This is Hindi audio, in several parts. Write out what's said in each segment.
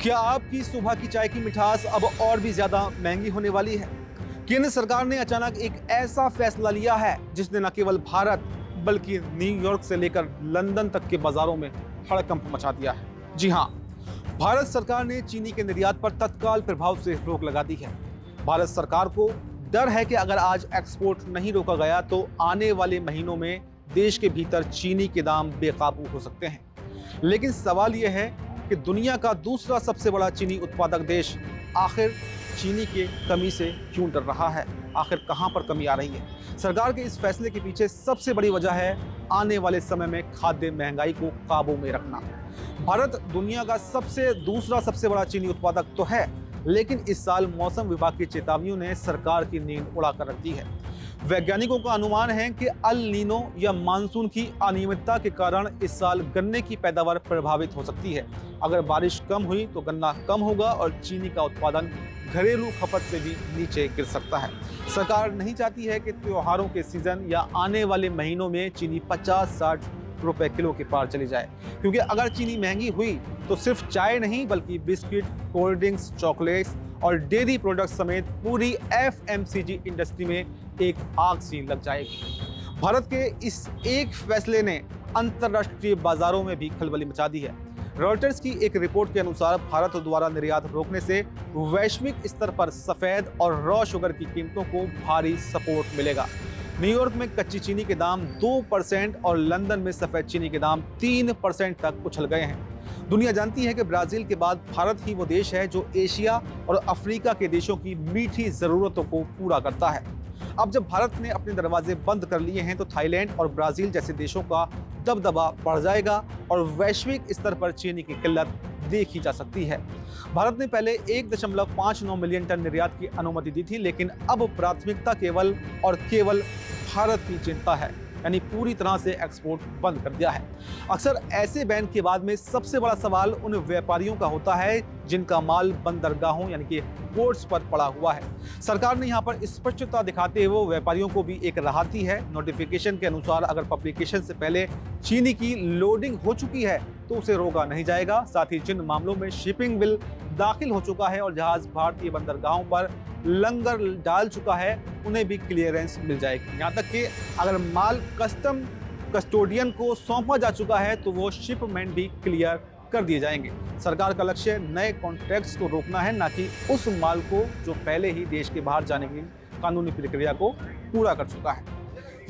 क्या आपकी सुबह की चाय की मिठास अब और भी ज्यादा महंगी होने वाली है? केंद्र सरकार ने अचानक एक ऐसा फैसला लिया है जिसने न केवल भारत बल्कि न्यूयॉर्क से लेकर लंदन तक के बाजारों में हड़कंप मचा दिया है। जी हां, भारत सरकार ने चीनी के निर्यात पर तत्काल प्रभाव से रोक लगा दी है। भारत सरकार को डर है कि अगर आज एक्सपोर्ट नहीं रोका गया तो आने वाले महीनों में देश के भीतर चीनी के दाम बेकाबू हो सकते हैं। लेकिन सवाल यह है कि दुनिया का दूसरा सबसे बड़ा चीनी उत्पादक देश आखिर चीनी के कमी से क्यों डर रहा है? आखिर कहां पर कमी आ रही है? सरकार के इस फैसले के पीछे सबसे बड़ी वजह है आने वाले समय में खाद्य महंगाई को काबू में रखना। भारत दुनिया का दूसरा सबसे बड़ा चीनी उत्पादक तो है, लेकिन इस साल मौसम विभाग की चेतावनियों ने सरकार की नींद उड़ा कर रख दी है। वैज्ञानिकों का अनुमान है कि अल नीनो या मानसून की अनियमितता के कारण इस साल गन्ने की पैदावार प्रभावित हो सकती है। अगर बारिश कम हुई तो गन्ना कम होगा और चीनी का उत्पादन घरेलू खपत से भी नीचे गिर सकता है। सरकार नहीं चाहती है कि त्योहारों के सीजन या आने वाले महीनों में चीनी 50-60 रुपए किलो के पार चली जाए, क्योंकि अगर चीनी महंगी हुई तो सिर्फ चाय नहीं बल्कि बिस्किट, कोल्ड ड्रिंक्स, चॉकलेट्स और डेयरी प्रोडक्ट्स समेत पूरी एफएमसीजी इंडस्ट्री में एक आग सी लग जाएगी। भारत के इस एक फैसले ने अंतर्राष्ट्रीय बाजारों में भी खलबली मचा दी है। रॉयटर्स की एक रिपोर्ट के अनुसार भारत द्वारा निर्यात रोकने से वैश्विक स्तर पर सफेद और रॉ शुगर की कीमतों को भारी सपोर्ट मिलेगा। न्यूयॉर्क में कच्ची चीनी के दाम 2% और लंदन में सफेद चीनी के दाम 3% तक उछल गए हैं। दुनिया जानती है कि ब्राजील के बाद भारत ही वो देश है जो एशिया और अफ्रीका के देशों की मीठी जरूरतों को पूरा करता है। अब जब भारत ने अपने दरवाजे बंद कर लिए हैं तो थाईलैंड और ब्राजील जैसे देशों का दबदबा बढ़ जाएगा और वैश्विक स्तर पर चीनी की किल्लत देखी जा सकती है। भारत ने पहले 1.59 मिलियन टन निर्यात की अनुमति दी थी, लेकिन अब प्राथमिकता केवल और केवल भारत की चिंता है, यानी पूरी तरह से एक्सपोर्ट बंद कर दिया है। अक्सर ऐसे बैन के बाद में सबसे बड़ा सवाल उन व्यापारियों का होता है जिनका माल बंदरगाहों यानी कि पोर्ट्स पर पड़ा हुआ है। सरकार ने यहाँ पर स्पष्टता दिखाते हुए व्यापारियों को भी एक राहत दी है। नोटिफिकेशन के अनुसार अगर पब्लिकेशन से पहले चीनी की लोडिंग हो चुकी है तो उसे रोका नहीं जाएगा। साथ ही जिन मामलों में शिपिंग बिल दाखिल हो चुका है और जहाज भारतीय बंदरगाहों पर लंगर डाल चुका है, उन्हें भी क्लियरेंस मिल जाएगी। यहाँ तक कि अगर माल कस्टोडियन को सौंपा जा चुका है तो वो शिपमेंट भी क्लियर कर दिए जाएंगे। सरकार का लक्ष्य नए कॉन्ट्रैक्ट्स को रोकना है, ना कि उस माल को जो पहले ही देश के बाहर जाने की कानूनी प्रक्रिया को पूरा कर चुका है।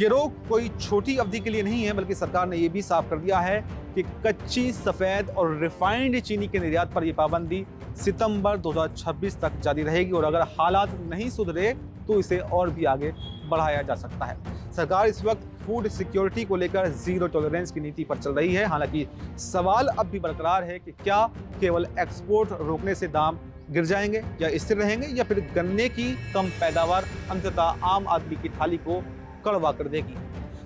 ये रोक कोई छोटी अवधि के लिए नहीं है, बल्कि सरकार ने यह भी साफ कर दिया है कि कच्ची, सफेद और रिफाइंड चीनी के निर्यात पर यह पाबंदी सितंबर 2026 तक जारी रहेगी और अगर हालात नहीं सुधरे तो इसे और भी आगे बढ़ाया जा सकता है। सरकार इस वक्त फूड सिक्योरिटी को लेकर जीरो टॉलरेंस की नीति पर चल रही है। हालांकि सवाल अब भी बरकरार है कि क्या केवल एक्सपोर्ट रोकने से दाम गिर जाएंगे या स्थिर रहेंगे, या फिर गन्ने की कम पैदावार अंततः आम आदमी की थाली को कड़वा कर देगी।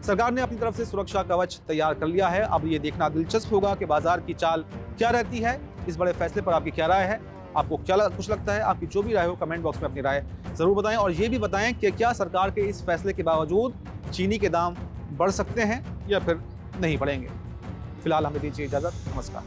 सरकार ने अपनी तरफ से सुरक्षा कवच तैयार कर लिया है। अब ये देखना दिलचस्प होगा कि बाजार की चाल क्या रहती है। इस बड़े फैसले पर आपकी क्या राय है? आपको क्या कुछ लगता है? आपकी जो भी राय हो कमेंट बॉक्स में अपनी राय जरूर बताएं और ये भी बताएं कि क्या सरकार के इस फैसले के बावजूद चीनी के दाम बढ़ सकते हैं या फिर नहीं बढ़ेंगे। फिलहाल हमें दीजिए इजाजत। नमस्कार।